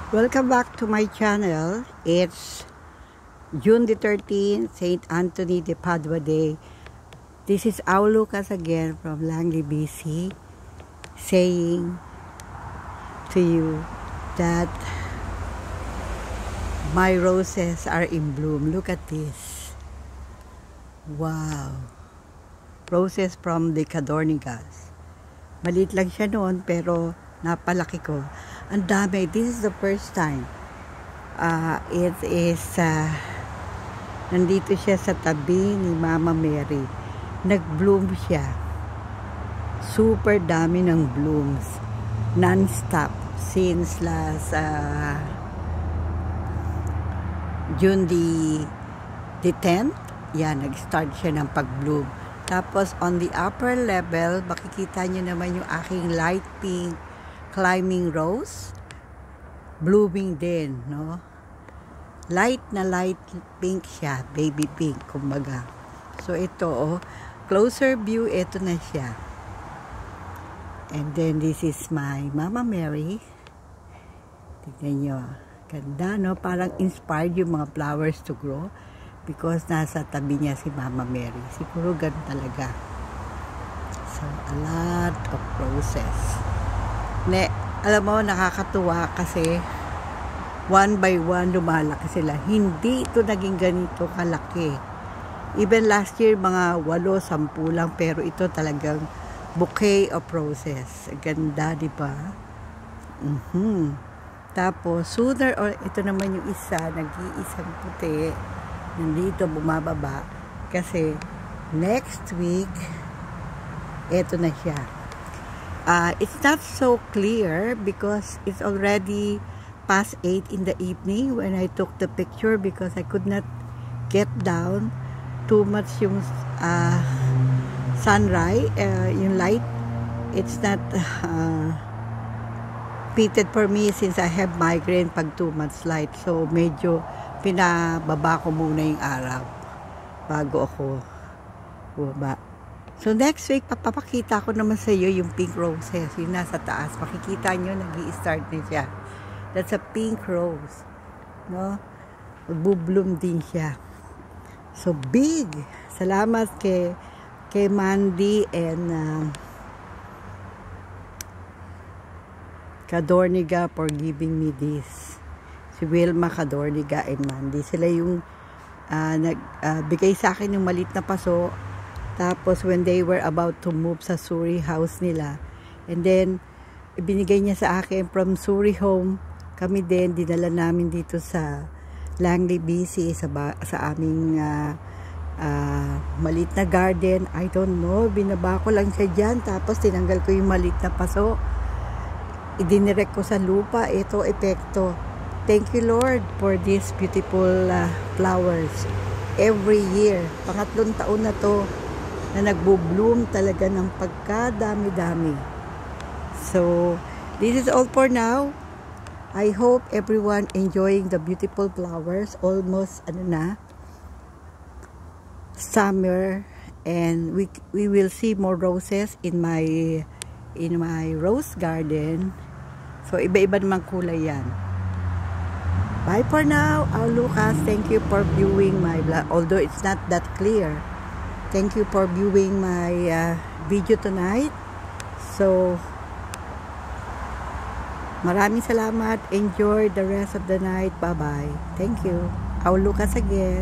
Welcome back to my channel. It's June the 13th, St. Anthony de Padua Day. This is Ao Lucas again from Langley, BC, saying to you that my roses are in bloom. Look at this. Wow. Roses from the Cadornigas. Maliit lang siya noon pero napalaki ko. Ang dami. This is the first time. It is nandito siya sa tabi ni Mama Mary. Nag-bloom siya. Super dami ng blooms. Non-stop since last June the 10th. Yan, nag-start siya ng pag-bloom. Tapos on the upper level, makikita nyo naman yung aking light pink climbing rose, blooming din, no? Light na light pink siya, baby pink, kumbaga. So ito, oh, closer view, ito na siya. And then this is my Mama Mary. Tignan nyo, ganda, no? Parang inspired yung mga flowers to grow because nasa tabi niya si Mama Mary. Siguro ganun talaga. So, a lot of roses. Alam mo, nakakatuwa kasi one by one lumalaki sila. Hindi ito naging ganito kalaki. Even last year, mga 8-10 lang, pero ito talagang bouquet of roses. Ganda, di ba? Tapos, sooner or ito naman yung isa, nag-iisang puti, nandito bumababa. Kasi, next week, ito na siya. It's not so clear because it's already past 8 in the evening when I took the picture because I could not get down too much yung sunrise, yung light. It's not fitted for me since I have migraine pag too much light. So medyo pinababa ko muna yung araw bago ako bumaba. So, next week, papapakita ko naman sa iyo yung pink roses. Yung nasa taas. Makikita nyo, nag-i-start na siya. That's a pink rose. No? Magbubloom din siya. So, big. Salamat kay Mandy and Cadorniga for giving me this. Si Wilma Cadorniga and Mandy. Sila yung nagbigay sa akin yung maliit na paso. Tapos, when they were about to move sa Surrey house nila, and then, ibinigay niya sa akin from Surrey home, kami din, dinala namin dito sa Langley, BC, sa aming maliit na garden. I don't know, binaba ko lang siya dyan, tapos tinanggal ko yung maliit na paso. Idinirect ko sa lupa, ito, epekto. Thank you, Lord, for these beautiful flowers. Every year, pangatlong taon na to, na nagbo-bloom talaga ng pagkadami-dami. So, this is all for now. I hope everyone enjoying the beautiful flowers. Almost, summer. And we will see more roses in my rose garden. So, iba-iba naman kulay yan. Bye for now. Ao Lucas, thank you for viewing my vlog. Although it's not that clear. Thank you for viewing my video tonight. So, maraming salamat. Enjoy the rest of the night. Bye-bye. Thank you. Ao Lucas again.